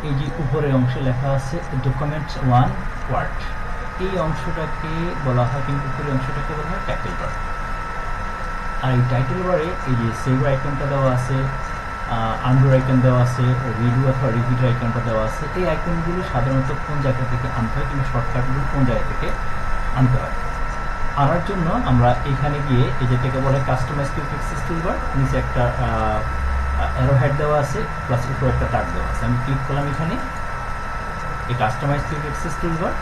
এই যে উপরের অংশে লেখা আছে ডকুমেন্ট 1 ওয়ার্ড, এই অংশটাকে বলা হয়, কিন্তু উপরের অংশটাকে বলা হয় টাইটেল বার। আর এই টাইটেল বারে এই যে সেভ আইকনটা দেওয়া আছে, আন্ডার আইকন দেওয়া আছে, রিডু অথবা রিপিট আইকনটা দেওয়া আছে। এই আইকনগুলো সাধারণত কোন জায়গা থেকে আনতে হয়, কিংবা শর্টকাটগুলো কোন জায়গা থেকে আনতে হয়। আনার জন্য আমরা এখানে গিয়ে এই যেটাকে বলে কাস্টমাইজ কুইক অ্যাক্সেস টুলবার, নিচে একটা অ্যারো হেড দেওয়া আছে, প্লাস উপরে একটা টাগ দেওয়া আছে। আমি ক্লিক করলাম এখানে, এই কাস্টমাইজ কুইক অ্যাক্সেস টুলবার।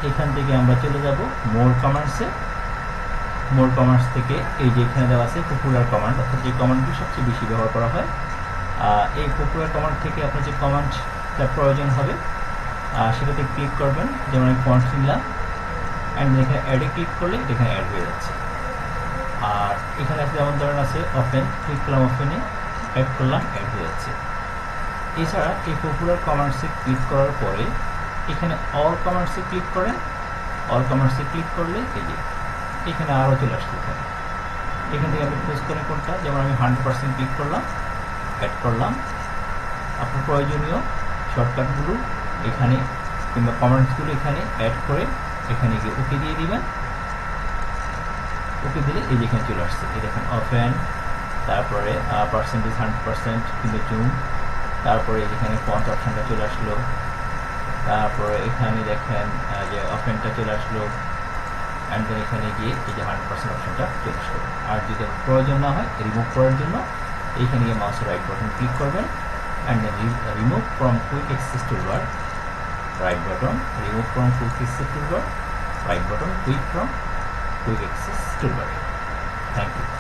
এখান থেকে আমরা চলে যাব মোর কমান্ডসে। মোর কমান্ডস থেকে এই যে এখানে দেওয়া আছে পপুলার কমান্ড, অর্থাৎ যে কমান্ডটি সবচেয়ে বেশি ব্যবহার করা হয়। এই পপুলার কমান্ড থেকে আপনার যে কমান্ডটা প্রয়োজন হবে সেটাতে ক্লিক করবেন। যেমন আমি ফন্ট নিলাম, অ্যান্ড এখানে অ্যাডে ক্লিক করলে এখানে অ্যাড হয়ে যাচ্ছে। আর এখানে যেমন ধরেন আছে ওপেন, ক্লিক করলাম ওপেনে, অ্যাড করলাম, অ্যাড হয়ে যাচ্ছে। এছাড়া এই পপুলার কমান্ডসে ক্লিক করার পরে এখানে অল কমান্ডসে ক্লিক করেন। অল কমান্ডসে ক্লিক করলে এই যে এখানে আরও চলে আসছে। এখান থেকে আপনি চুজ করেন কোনটা, যেমন আমি 100% ক্লিক করলাম, অ্যাড করলাম। আপনার প্রয়োজনীয় শর্টকাটগুলো এখানে কিংবা কমান্ডসগুলো এখানে অ্যাড করে এখানে গিয়ে ওকে দিয়ে দিবেন। ওকে দিলে এই যেখানে চলে আসছে, এই দেখেন ওপেন, তারপরে পার্সেন্টেজ 100% কিংবা জুম, তারপরে এখানে ফন্ট অপশানটা চলে আসলো, তারপরে এখানে দেখেন যে ওপেনটা চলে আসলো, অ্যান্ড দেন এখানে গিয়ে এই যে 100% অপশানটা চলে আসলো। আর যদি প্রয়োজন না হয় রিমুভ করার জন্য এইখানে গিয়ে মাউসের রাইট বাটন ক্লিক করবেন, and then remove from quick access toolbar, right button, remove from quick access toolbar, right button, quick from quick access toolbar. Thank you.